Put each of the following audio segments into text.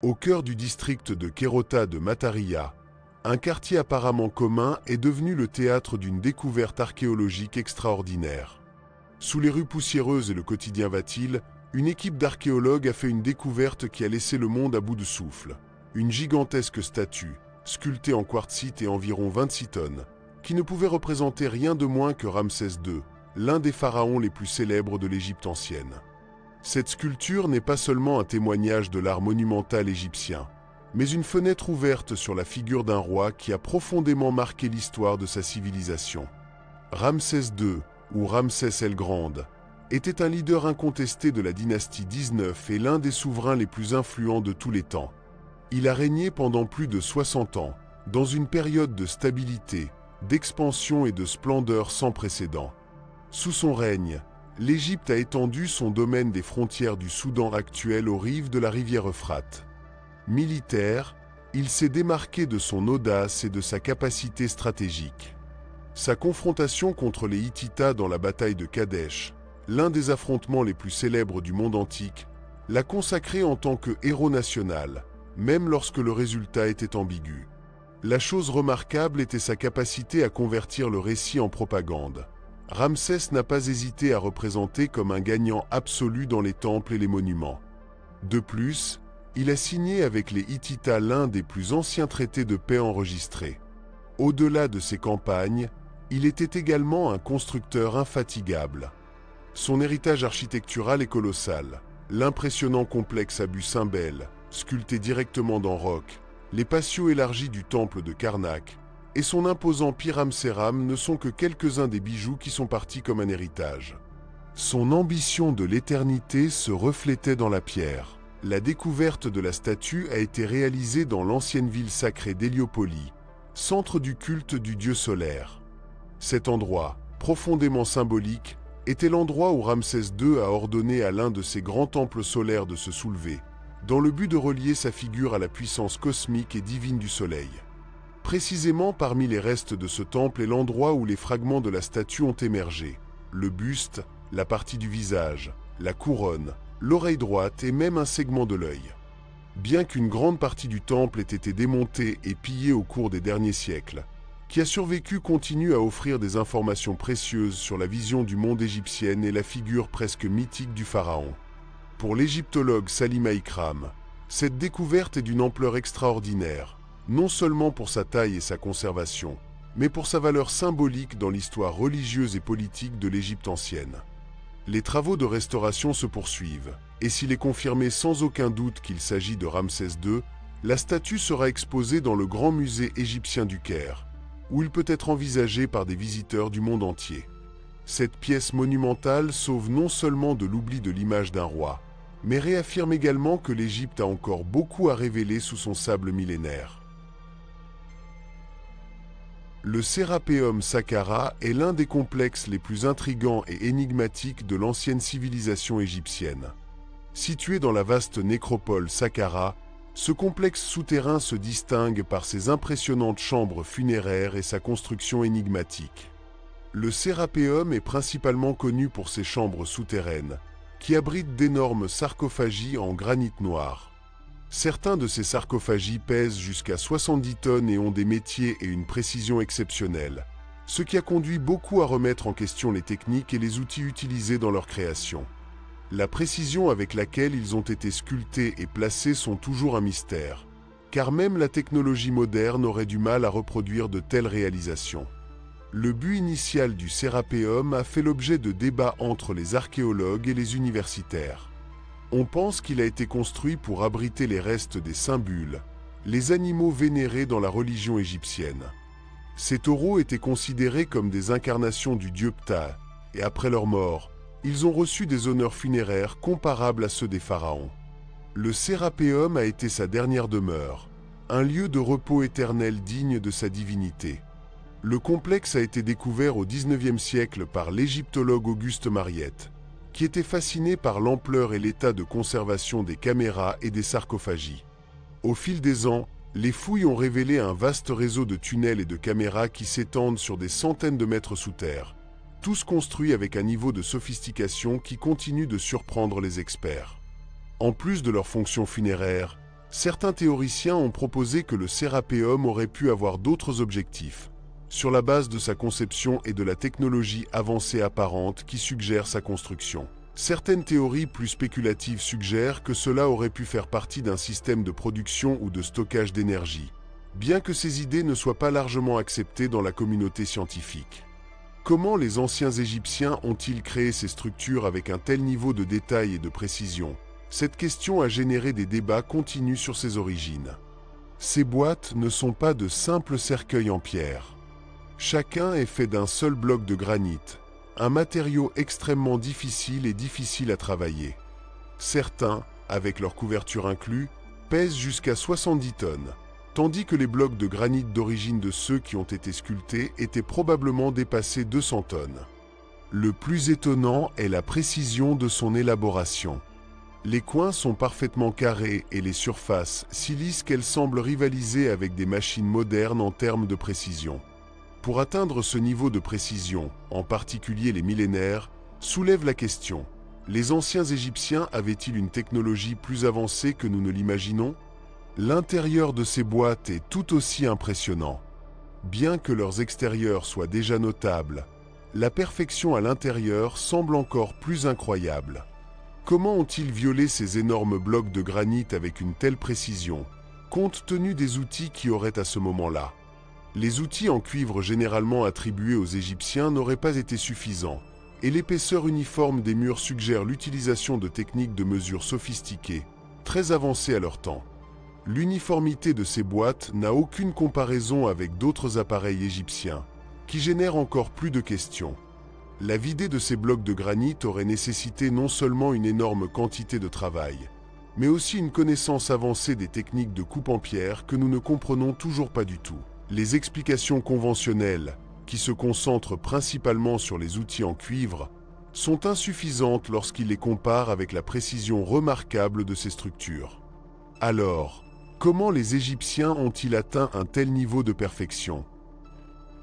Au cœur du district de Kerota de Mataria, un quartier apparemment commun est devenu le théâtre d'une découverte archéologique extraordinaire. Sous les rues poussiéreuses et le quotidien va-t-il, une équipe d'archéologues a fait une découverte qui a laissé le monde à bout de souffle. Une gigantesque statue, sculptée en quartzite et environ 26 tonnes, qui ne pouvait représenter rien de moins que Ramsès II, l'un des pharaons les plus célèbres de l'Égypte ancienne. Cette sculpture n'est pas seulement un témoignage de l'art monumental égyptien, mais une fenêtre ouverte sur la figure d'un roi qui a profondément marqué l'histoire de sa civilisation. Ramsès II, ou Ramsès el Grande, était un leader incontesté de la dynastie 19 et l'un des souverains les plus influents de tous les temps. Il a régné pendant plus de 60 ans, dans une période de stabilité, d'expansion et de splendeur sans précédent. Sous son règne, l'Égypte a étendu son domaine des frontières du Soudan actuel aux rives de la rivière Euphrate. Militaire, il s'est démarqué de son audace et de sa capacité stratégique. Sa confrontation contre les Hittitas dans la bataille de Kadesh, l'un des affrontements les plus célèbres du monde antique, l'a consacré en tant que héros national, même lorsque le résultat était ambigu. La chose remarquable était sa capacité à convertir le récit en propagande. Ramsès n'a pas hésité à représenter comme un gagnant absolu dans les temples et les monuments. De plus, il a signé avec les Hittitas l'un des plus anciens traités de paix enregistrés. Au-delà de ses campagnes, il était également un constructeur infatigable. Son héritage architectural est colossal. L'impressionnant complexe Abu Simbel, sculpté directement dans roc, les patios élargis du temple de Karnak, et son imposant Piram-Séram ne sont que quelques-uns des bijoux qui sont partis comme un héritage. Son ambition de l'éternité se reflétait dans la pierre. La découverte de la statue a été réalisée dans l'ancienne ville sacrée d'Héliopoli, centre du culte du dieu solaire. Cet endroit, profondément symbolique, était l'endroit où Ramsès II a ordonné à l'un de ses grands temples solaires de se soulever, dans le but de relier sa figure à la puissance cosmique et divine du soleil. Précisément parmi les restes de ce temple est l'endroit où les fragments de la statue ont émergé. Le buste, la partie du visage, la couronne, l'oreille droite et même un segment de l'œil. Bien qu'une grande partie du temple ait été démontée et pillée au cours des derniers siècles, qui a survécu continue à offrir des informations précieuses sur la vision du monde égyptienne et la figure presque mythique du pharaon. Pour l'égyptologue Salima Ikram, cette découverte est d'une ampleur extraordinaire, non seulement pour sa taille et sa conservation, mais pour sa valeur symbolique dans l'histoire religieuse et politique de l'Égypte ancienne. Les travaux de restauration se poursuivent, et s'il est confirmé sans aucun doute qu'il s'agit de Ramsès II, la statue sera exposée dans le Grand Musée égyptien du Caire, où il peut être envisagé par des visiteurs du monde entier. Cette pièce monumentale sauve non seulement de l'oubli de l'image d'un roi, mais réaffirme également que l'Égypte a encore beaucoup à révéler sous son sable millénaire. Le Sérapéum Saqqara est l'un des complexes les plus intrigants et énigmatiques de l'ancienne civilisation égyptienne. Situé dans la vaste nécropole Saqqara, ce complexe souterrain se distingue par ses impressionnantes chambres funéraires et sa construction énigmatique. Le Sérapéum est principalement connu pour ses chambres souterraines, qui abritent d'énormes sarcophagies en granit noir. Certains de ces sarcophagies pèsent jusqu'à 70 tonnes et ont des métiers et une précision exceptionnelle, ce qui a conduit beaucoup à remettre en question les techniques et les outils utilisés dans leur création. La précision avec laquelle ils ont été sculptés et placés sont toujours un mystère, car même la technologie moderne aurait du mal à reproduire de telles réalisations. Le but initial du Sérapéum a fait l'objet de débats entre les archéologues et les universitaires. On pense qu'il a été construit pour abriter les restes des symboles, les animaux vénérés dans la religion égyptienne. Ces taureaux étaient considérés comme des incarnations du dieu Ptah, et après leur mort, ils ont reçu des honneurs funéraires comparables à ceux des pharaons. Le Sérapéum a été sa dernière demeure, un lieu de repos éternel digne de sa divinité. Le complexe a été découvert au XIXe siècle par l'égyptologue Auguste Mariette, qui était fasciné par l'ampleur et l'état de conservation des caméras et des sarcophagies. Au fil des ans, les fouilles ont révélé un vaste réseau de tunnels et de caméras qui s'étendent sur des centaines de mètres sous terre, tous construits avec un niveau de sophistication qui continue de surprendre les experts. En plus de leurs fonctions funéraires, Certains théoriciens ont proposé que le Sérapéum aurait pu avoir d'autres objectifs, sur la base de sa conception et de la technologie avancée apparente qui suggère sa construction. Certaines théories plus spéculatives suggèrent que cela aurait pu faire partie d'un système de production ou de stockage d'énergie, bien que ces idées ne soient pas largement acceptées dans la communauté scientifique. Comment les anciens Égyptiens ont-ils créé ces structures avec un tel niveau de détail et de précision? Cette question a généré des débats continus sur ses origines. Ces boîtes ne sont pas de simples cercueils en pierre. Chacun est fait d'un seul bloc de granit, un matériau extrêmement difficile et difficile à travailler. Certains, avec leur couverture inclus, pèsent jusqu'à 70 tonnes, tandis que les blocs de granit d'origine de ceux qui ont été sculptés étaient probablement dépassés 200 tonnes. Le plus étonnant est la précision de son élaboration. Les coins sont parfaitement carrés et les surfaces si lisses qu'elles semblent rivaliser avec des machines modernes en termes de précision. Pour atteindre ce niveau de précision, en particulier les millénaires, soulève la question: les anciens Égyptiens avaient-ils une technologie plus avancée que nous ne l'imaginons? L'intérieur de ces boîtes est tout aussi impressionnant. Bien que leurs extérieurs soient déjà notables, la perfection à l'intérieur semble encore plus incroyable. Comment ont-ils violé ces énormes blocs de granit avec une telle précision, compte tenu des outils qui auraient à ce moment-là? Les outils en cuivre généralement attribués aux Égyptiens n'auraient pas été suffisants, et l'épaisseur uniforme des murs suggère l'utilisation de techniques de mesure sophistiquées, très avancées à leur temps. L'uniformité de ces boîtes n'a aucune comparaison avec d'autres appareils égyptiens, qui génèrent encore plus de questions. La vider de ces blocs de granit aurait nécessité non seulement une énorme quantité de travail, mais aussi une connaissance avancée des techniques de coupe en pierre que nous ne comprenons toujours pas du tout. Les explications conventionnelles, qui se concentrent principalement sur les outils en cuivre, sont insuffisantes lorsqu'ils les comparent avec la précision remarquable de ces structures. Alors, comment les Égyptiens ont-ils atteint un tel niveau de perfection?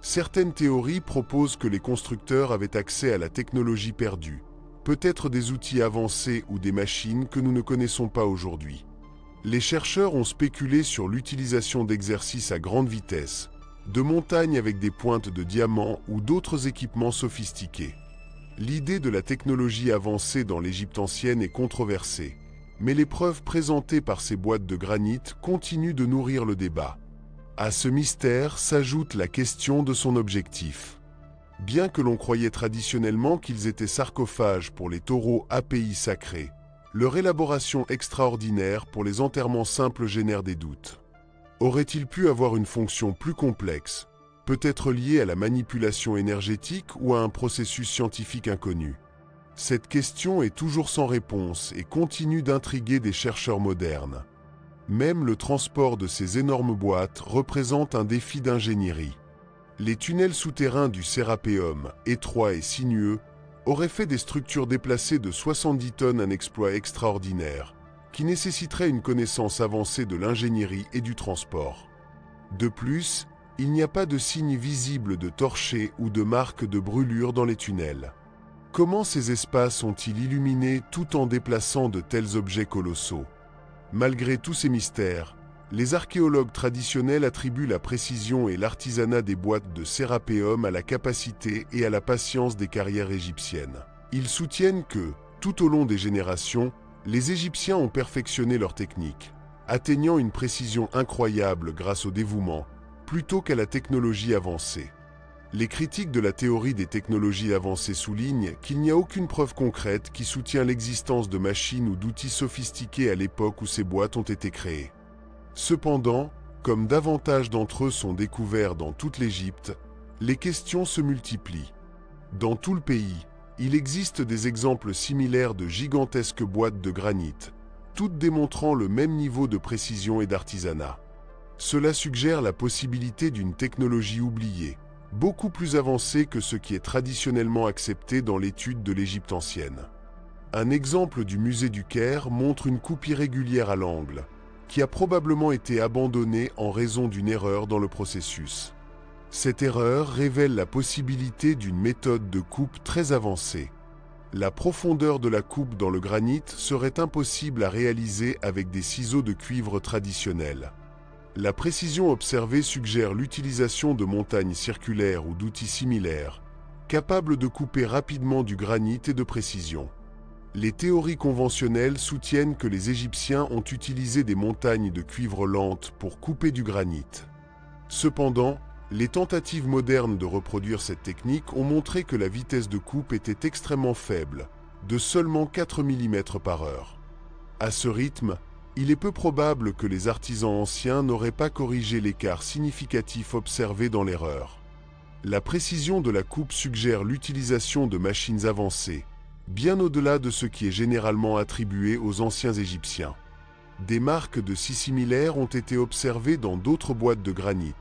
Certaines théories proposent que les constructeurs avaient accès à la technologie perdue, peut-être des outils avancés ou des machines que nous ne connaissons pas aujourd'hui. Les chercheurs ont spéculé sur l'utilisation d'exercices à grande vitesse, de montagnes avec des pointes de diamants ou d'autres équipements sophistiqués. L'idée de la technologie avancée dans l'Égypte ancienne est controversée, mais les preuves présentées par ces boîtes de granit continuent de nourrir le débat. À ce mystère s'ajoute la question de son objectif. Bien que l'on croyait traditionnellement qu'ils étaient sarcophages pour les taureaux à pays sacrés, leur élaboration extraordinaire pour les enterrements simples génère des doutes. Aurait-il pu avoir une fonction plus complexe, peut-être liée à la manipulation énergétique ou à un processus scientifique inconnu? Cette question est toujours sans réponse et continue d'intriguer des chercheurs modernes. Même le transport de ces énormes boîtes représente un défi d'ingénierie. Les tunnels souterrains du Sérapéum, étroits et sinueux, auraient fait des structures déplacées de 70 tonnes un exploit extraordinaire, qui nécessiterait une connaissance avancée de l'ingénierie et du transport. De plus, il n'y a pas de signes visibles de torchées ou de marques de brûlure dans les tunnels. Comment ces espaces sont-ils illuminés tout en déplaçant de tels objets colossaux? Malgré tous ces mystères, les archéologues traditionnels attribuent la précision et l'artisanat des boîtes de Sérapéum à la capacité et à la patience des carrières égyptiennes. Ils soutiennent que, tout au long des générations, les Égyptiens ont perfectionné leur technique, atteignant une précision incroyable grâce au dévouement, plutôt qu'à la technologie avancée. Les critiques de la théorie des technologies avancées soulignent qu'il n'y a aucune preuve concrète qui soutient l'existence de machines ou d'outils sophistiqués à l'époque où ces boîtes ont été créées. Cependant, comme davantage d'entre eux sont découverts dans toute l'Égypte, les questions se multiplient. Dans tout le pays, il existe des exemples similaires de gigantesques boîtes de granit, toutes démontrant le même niveau de précision et d'artisanat. Cela suggère la possibilité d'une technologie oubliée, beaucoup plus avancée que ce qui est traditionnellement accepté dans l'étude de l'Égypte ancienne. Un exemple du musée du Caire montre une coupe irrégulière à l'angle, qui a probablement été abandonnée en raison d'une erreur dans le processus. Cette erreur révèle la possibilité d'une méthode de coupe très avancée. La profondeur de la coupe dans le granit serait impossible à réaliser avec des ciseaux de cuivre traditionnels. La précision observée suggère l'utilisation de montagnes circulaires ou d'outils similaires, capables de couper rapidement du granit et de précision. Les théories conventionnelles soutiennent que les Égyptiens ont utilisé des montagnes de cuivre lentes pour couper du granit. Cependant, les tentatives modernes de reproduire cette technique ont montré que la vitesse de coupe était extrêmement faible, de seulement 4 mm par heure. À ce rythme, il est peu probable que les artisans anciens n'auraient pas corrigé l'écart significatif observé dans l'erreur. La précision de la coupe suggère l'utilisation de machines avancées, bien au-delà de ce qui est généralement attribué aux anciens Égyptiens. Des marques de scie similaires ont été observées dans d'autres boîtes de granit,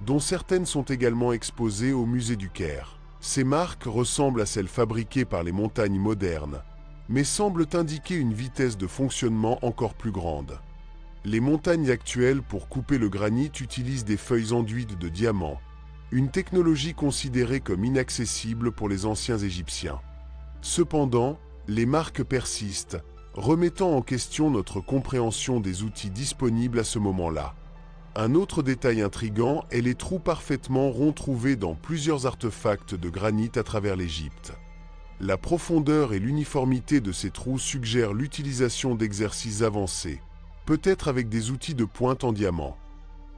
dont certaines sont également exposées au musée du Caire. Ces marques ressemblent à celles fabriquées par les montagnes modernes, mais semblent indiquer une vitesse de fonctionnement encore plus grande. Les montagnes actuelles pour couper le granit utilisent des feuilles enduites de diamants, une technologie considérée comme inaccessible pour les anciens Égyptiens. Cependant, les marques persistent, remettant en question notre compréhension des outils disponibles à ce moment-là. Un autre détail intrigant est les trous parfaitement ronds trouvés dans plusieurs artefacts de granit à travers l'Égypte. La profondeur et l'uniformité de ces trous suggèrent l'utilisation d'exercices avancés, peut-être avec des outils de pointe en diamant.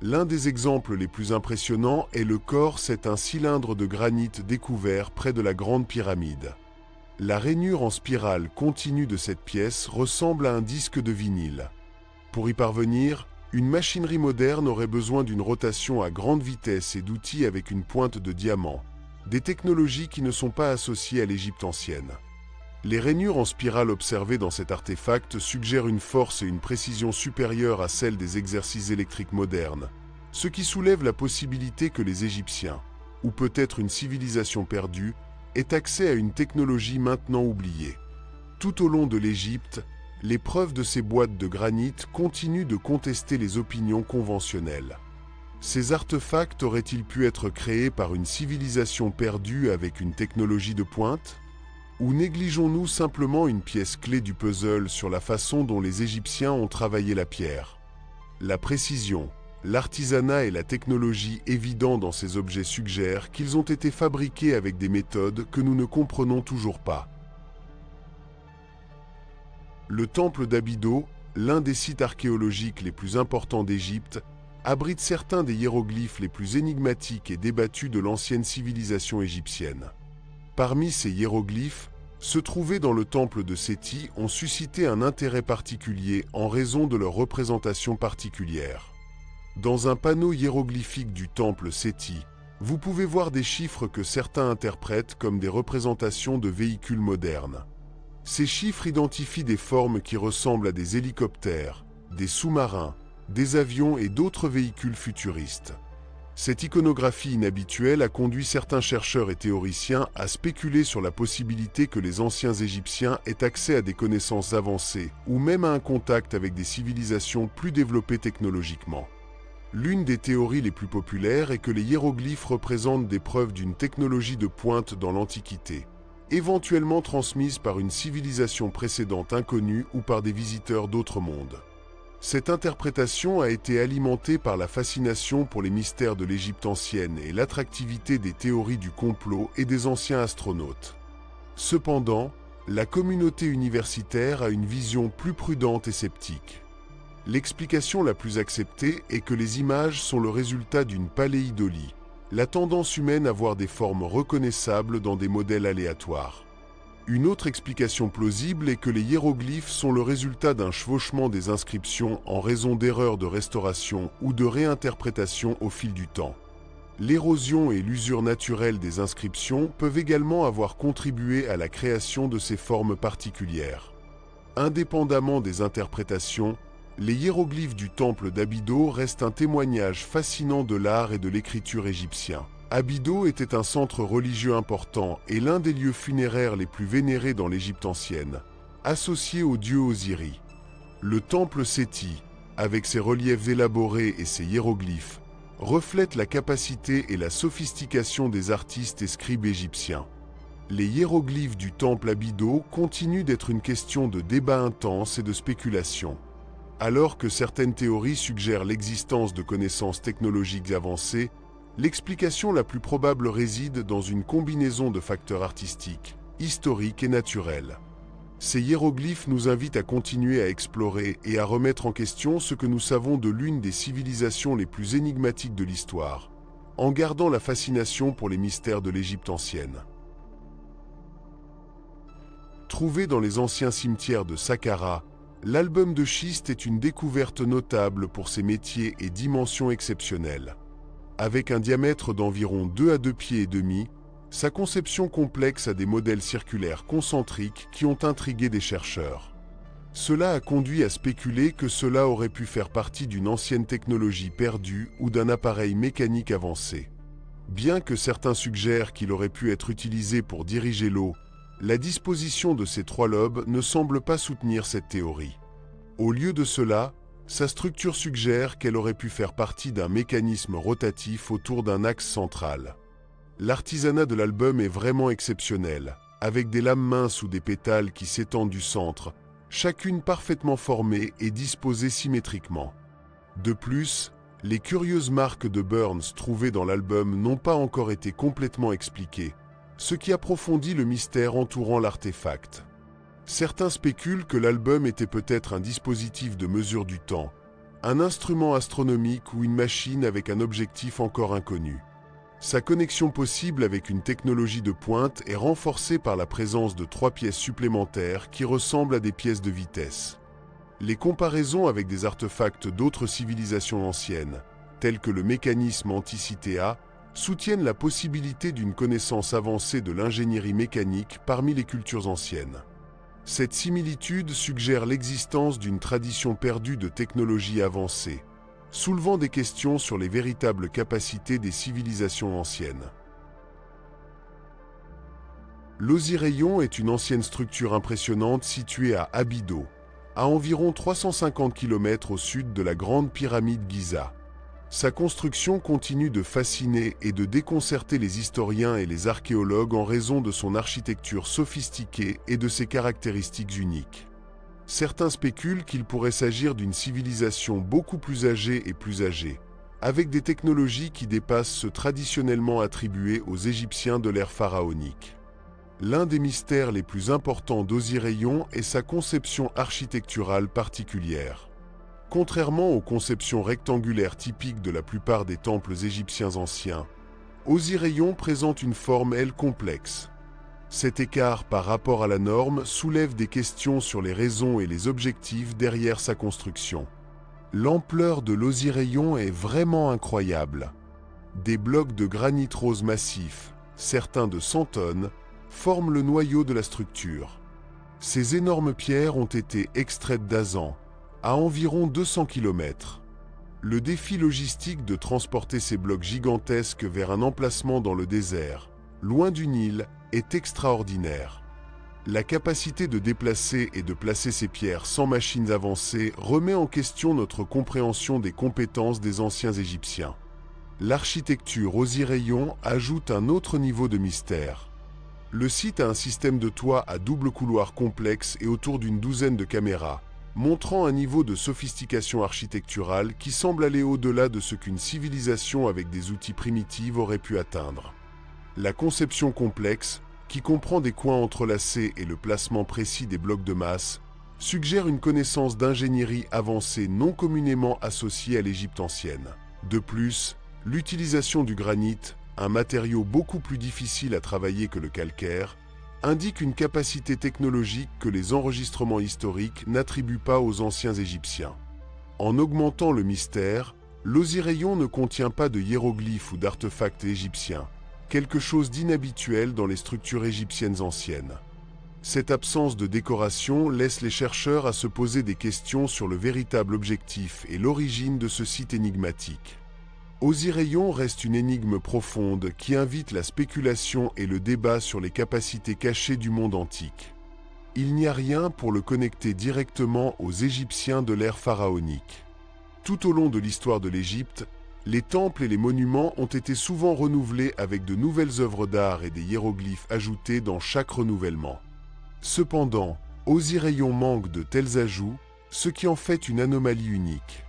L'un des exemples les plus impressionnants est le corps, c'est un cylindre de granit découvert près de la Grande Pyramide. La rainure en spirale continue de cette pièce ressemble à un disque de vinyle. Pour y parvenir, une machinerie moderne aurait besoin d'une rotation à grande vitesse et d'outils avec une pointe de diamant, des technologies qui ne sont pas associées à l'Égypte ancienne. Les rainures en spirale observées dans cet artefact suggèrent une force et une précision supérieures à celles des exercices électriques modernes, ce qui soulève la possibilité que les Égyptiens, ou peut-être une civilisation perdue, aient accès à une technologie maintenant oubliée. Tout au long de l'Égypte, les preuves de ces boîtes de granit continuent de contester les opinions conventionnelles. Ces artefacts auraient-ils pu être créés par une civilisation perdue avec une technologie de pointe ? Ou négligeons-nous simplement une pièce clé du puzzle sur la façon dont les Égyptiens ont travaillé la pierre ? La précision, l'artisanat et la technologie évidents dans ces objets suggèrent qu'ils ont été fabriqués avec des méthodes que nous ne comprenons toujours pas. Le temple d'Abydos, l'un des sites archéologiques les plus importants d'Égypte, abrite certains des hiéroglyphes les plus énigmatiques et débattus de l'ancienne civilisation égyptienne. Parmi ces hiéroglyphes, ceux trouvés dans le temple de Séti ont suscité un intérêt particulier en raison de leur représentation particulière. Dans un panneau hiéroglyphique du temple Séti, vous pouvez voir des chiffres que certains interprètent comme des représentations de véhicules modernes. Ces chiffres identifient des formes qui ressemblent à des hélicoptères, des sous-marins, des avions et d'autres véhicules futuristes. Cette iconographie inhabituelle a conduit certains chercheurs et théoriciens à spéculer sur la possibilité que les anciens Égyptiens aient accès à des connaissances avancées ou même à un contact avec des civilisations plus développées technologiquement. L'une des théories les plus populaires est que les hiéroglyphes représentent des preuves d'une technologie de pointe dans l'Antiquité, éventuellement transmise par une civilisation précédente inconnue ou par des visiteurs d'autres mondes. Cette interprétation a été alimentée par la fascination pour les mystères de l'Égypte ancienne et l'attractivité des théories du complot et des anciens astronautes. Cependant, la communauté universitaire a une vision plus prudente et sceptique. L'explication la plus acceptée est que les images sont le résultat d'une paléidolie, la tendance humaine à voir des formes reconnaissables dans des modèles aléatoires. Une autre explication plausible est que les hiéroglyphes sont le résultat d'un chevauchement des inscriptions en raison d'erreurs de restauration ou de réinterprétation au fil du temps. L'érosion et l'usure naturelle des inscriptions peuvent également avoir contribué à la création de ces formes particulières. Indépendamment des interprétations, les hiéroglyphes du temple d'Abydos restent un témoignage fascinant de l'art et de l'écriture égyptien. Abydos était un centre religieux important et l'un des lieux funéraires les plus vénérés dans l'Égypte ancienne, associé au dieu Osiris. Le temple Séti, avec ses reliefs élaborés et ses hiéroglyphes, reflète la capacité et la sophistication des artistes et scribes égyptiens. Les hiéroglyphes du temple Abydos continuent d'être une question de débat intense et de spéculation. Alors que certaines théories suggèrent l'existence de connaissances technologiques avancées, l'explication la plus probable réside dans une combinaison de facteurs artistiques, historiques et naturels. Ces hiéroglyphes nous invitent à continuer à explorer et à remettre en question ce que nous savons de l'une des civilisations les plus énigmatiques de l'histoire, en gardant la fascination pour les mystères de l'Égypte ancienne. Trouvé dans les anciens cimetières de Saqqara, l'album de schiste est une découverte notable pour ses métiers et dimensions exceptionnelles. Avec un diamètre d'environ 2 à 2 pieds et demi, sa conception complexe a des modèles circulaires concentriques qui ont intrigué des chercheurs. Cela a conduit à spéculer que cela aurait pu faire partie d'une ancienne technologie perdue ou d'un appareil mécanique avancé. Bien que certains suggèrent qu'il aurait pu être utilisé pour diriger l'eau, la disposition de ses 3 lobes ne semble pas soutenir cette théorie. Au lieu de cela, sa structure suggère qu'elle aurait pu faire partie d'un mécanisme rotatif autour d'un axe central. L'artisanat de l'album est vraiment exceptionnel, avec des lames minces ou des pétales qui s'étendent du centre, chacune parfaitement formée et disposée symétriquement. De plus, les curieuses marques de Burns trouvées dans l'album n'ont pas encore été complètement expliquées, ce qui approfondit le mystère entourant l'artefact. Certains spéculent que l'album était peut-être un dispositif de mesure du temps, un instrument astronomique ou une machine avec un objectif encore inconnu. Sa connexion possible avec une technologie de pointe est renforcée par la présence de 3 pièces supplémentaires qui ressemblent à des pièces de vitesse. Les comparaisons avec des artefacts d'autres civilisations anciennes, tels que le mécanisme Anticythea, soutiennent la possibilité d'une connaissance avancée de l'ingénierie mécanique parmi les cultures anciennes. Cette similitude suggère l'existence d'une tradition perdue de technologie avancée, soulevant des questions sur les véritables capacités des civilisations anciennes. L'Osiraion est une ancienne structure impressionnante située à Abydos, à environ 350 km au sud de la grande pyramide Giza. Sa construction continue de fasciner et de déconcerter les historiens et les archéologues en raison de son architecture sophistiquée et de ses caractéristiques uniques. Certains spéculent qu'il pourrait s'agir d'une civilisation beaucoup plus âgée et plus âgée, avec des technologies qui dépassent ceux traditionnellement attribués aux Égyptiens de l'ère pharaonique. L'un des mystères les plus importants d'Osiraion est sa conception architecturale particulière. Contrairement aux conceptions rectangulaires typiques de la plupart des temples égyptiens anciens, Osiraion présente une forme, elle, complexe. Cet écart par rapport à la norme soulève des questions sur les raisons et les objectifs derrière sa construction. L'ampleur de l'Osiraion est vraiment incroyable. Des blocs de granit rose massif, certains de 100 tonnes, forment le noyau de la structure. Ces énormes pierres ont été extraites d'Azan, à environ 200 km. Le défi logistique de transporter ces blocs gigantesques vers un emplacement dans le désert, loin du Nil, est extraordinaire. La capacité de déplacer et de placer ces pierres sans machines avancées remet en question notre compréhension des compétences des anciens Égyptiens. L'architecture Osiraion ajoute un autre niveau de mystère. Le site a un système de toit à double couloir complexe et autour d'une douzaine de caméras, montrant un niveau de sophistication architecturale qui semble aller au-delà de ce qu'une civilisation avec des outils primitifs aurait pu atteindre. La conception complexe, qui comprend des coins entrelacés et le placement précis des blocs de masse, suggère une connaissance d'ingénierie avancée non communément associée à l'Égypte ancienne. De plus, l'utilisation du granit, un matériau beaucoup plus difficile à travailler que le calcaire, indique une capacité technologique que les enregistrements historiques n'attribuent pas aux anciens Égyptiens. En augmentant le mystère, l'Osiraion ne contient pas de hiéroglyphes ou d'artefacts égyptiens, quelque chose d'inhabituel dans les structures égyptiennes anciennes. Cette absence de décoration laisse les chercheurs à se poser des questions sur le véritable objectif et l'origine de ce site énigmatique. Osiraion reste une énigme profonde qui invite la spéculation et le débat sur les capacités cachées du monde antique. Il n'y a rien pour le connecter directement aux Égyptiens de l'ère pharaonique. Tout au long de l'histoire de l'Égypte, Les temples et les monuments ont été souvent renouvelés avec de nouvelles œuvres d'art et des hiéroglyphes ajoutés dans chaque renouvellement. Cependant, Osiraion manque de tels ajouts, ce qui en fait une anomalie unique.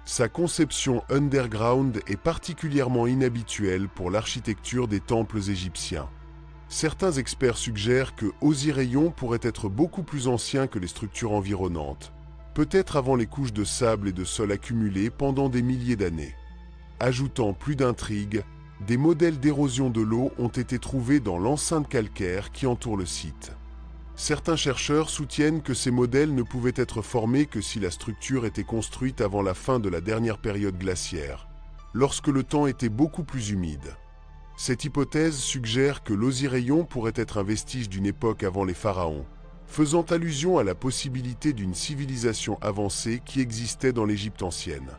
Sa conception underground est particulièrement inhabituelle pour l'architecture des temples égyptiens. Certains experts suggèrent que Osiraion pourrait être beaucoup plus ancien que les structures environnantes, peut-être avant les couches de sable et de sol accumulées pendant des milliers d'années. Ajoutant plus d'intrigue, des modèles d'érosion de l'eau ont été trouvés dans l'enceinte calcaire qui entoure le site. Certains chercheurs soutiennent que ces modèles ne pouvaient être formés que si la structure était construite avant la fin de la dernière période glaciaire, lorsque le temps était beaucoup plus humide. Cette hypothèse suggère que l'Osiraion pourrait être un vestige d'une époque avant les pharaons, faisant allusion à la possibilité d'une civilisation avancée qui existait dans l'Égypte ancienne.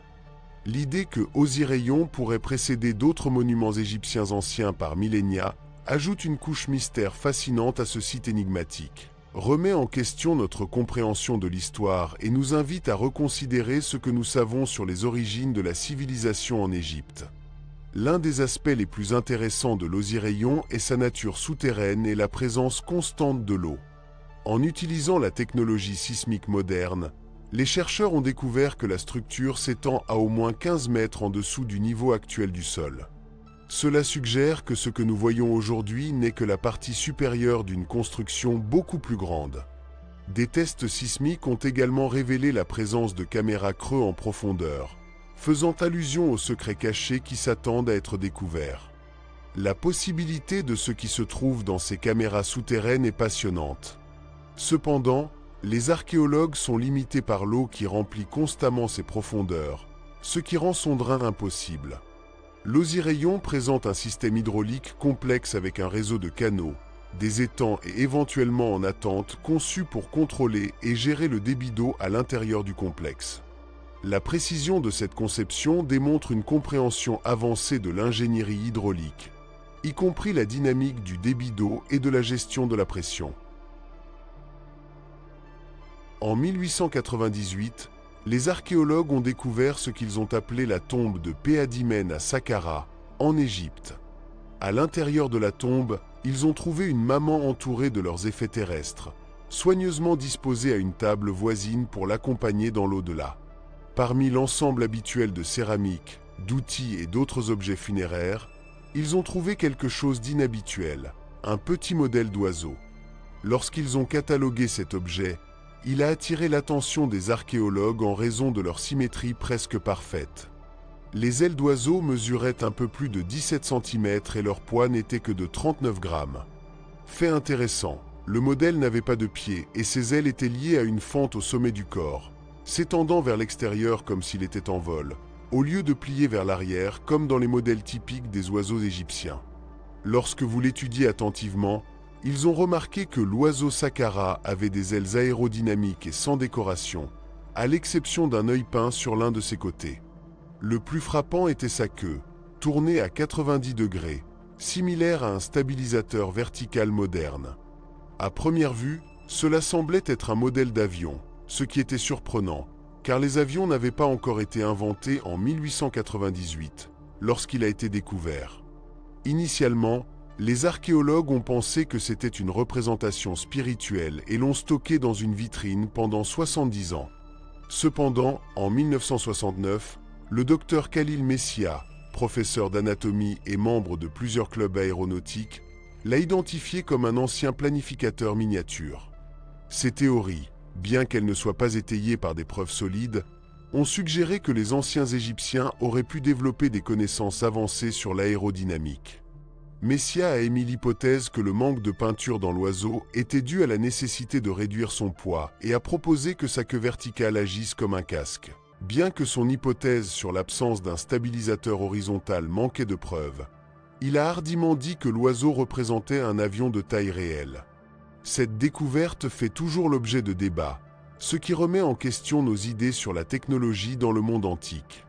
L'idée que Osiraion pourrait précéder d'autres monuments égyptiens anciens par millénia ajoute une couche mystère fascinante à ce site énigmatique, remet en question notre compréhension de l'histoire et nous invite à reconsidérer ce que nous savons sur les origines de la civilisation en Égypte. L'un des aspects les plus intéressants de l'Osiraion est sa nature souterraine et la présence constante de l'eau. En utilisant la technologie sismique moderne, les chercheurs ont découvert que la structure s'étend à au moins 15 mètres en dessous du niveau actuel du sol. Cela suggère que ce que nous voyons aujourd'hui n'est que la partie supérieure d'une construction beaucoup plus grande. Des tests sismiques ont également révélé la présence de caméras creux en profondeur, faisant allusion aux secrets cachés qui s'attendent à être découverts. La possibilité de ce qui se trouve dans ces caméras souterraines est passionnante. Cependant, les archéologues sont limités par l'eau qui remplit constamment ces profondeurs, ce qui rend son drain impossible. L'Osiraion présente un système hydraulique complexe avec un réseau de canaux, des étangs et éventuellement en attente conçus pour contrôler et gérer le débit d'eau à l'intérieur du complexe. La précision de cette conception démontre une compréhension avancée de l'ingénierie hydraulique, y compris la dynamique du débit d'eau et de la gestion de la pression. En 1898, les archéologues ont découvert ce qu'ils ont appelé la tombe de Péadimène à Saqqara, en Égypte. À l'intérieur de la tombe, ils ont trouvé une maman entourée de leurs effets terrestres, soigneusement disposée à une table voisine pour l'accompagner dans l'au-delà. Parmi l'ensemble habituel de céramique, d'outils et d'autres objets funéraires, ils ont trouvé quelque chose d'inhabituel, un petit modèle d'oiseau. Lorsqu'ils ont catalogué cet objet, il a attiré l'attention des archéologues en raison de leur symétrie presque parfaite. Les ailes d'oiseau mesuraient un peu plus de 17 cm et leur poids n'était que de 39 grammes. Fait intéressant, le modèle n'avait pas de pieds et ses ailes étaient liées à une fente au sommet du corps, s'étendant vers l'extérieur comme s'il était en vol, au lieu de plier vers l'arrière comme dans les modèles typiques des oiseaux égyptiens. Lorsque vous l'étudiez attentivement, ils ont remarqué que l'oiseau Saqqara avait des ailes aérodynamiques et sans décoration, à l'exception d'un œil peint sur l'un de ses côtés. Le plus frappant était sa queue, tournée à 90 degrés, similaire à un stabilisateur vertical moderne. À première vue, cela semblait être un modèle d'avion, ce qui était surprenant, car les avions n'avaient pas encore été inventés en 1898, lorsqu'il a été découvert. Initialement, les archéologues ont pensé que c'était une représentation spirituelle et l'ont stocké dans une vitrine pendant 70 ans. Cependant, en 1969, le docteur Khalil Messia, professeur d'anatomie et membre de plusieurs clubs aéronautiques, l'a identifié comme un ancien planificateur miniature. Ces théories, bien qu'elles ne soient pas étayées par des preuves solides, ont suggéré que les anciens Égyptiens auraient pu développer des connaissances avancées sur l'aérodynamique. Messia a émis l'hypothèse que le manque de peinture dans l'oiseau était dû à la nécessité de réduire son poids et a proposé que sa queue verticale agisse comme un casque. Bien que son hypothèse sur l'absence d'un stabilisateur horizontal manquait de preuves, il a hardiment dit que l'oiseau représentait un avion de taille réelle. Cette découverte fait toujours l'objet de débats, ce qui remet en question nos idées sur la technologie dans le monde antique.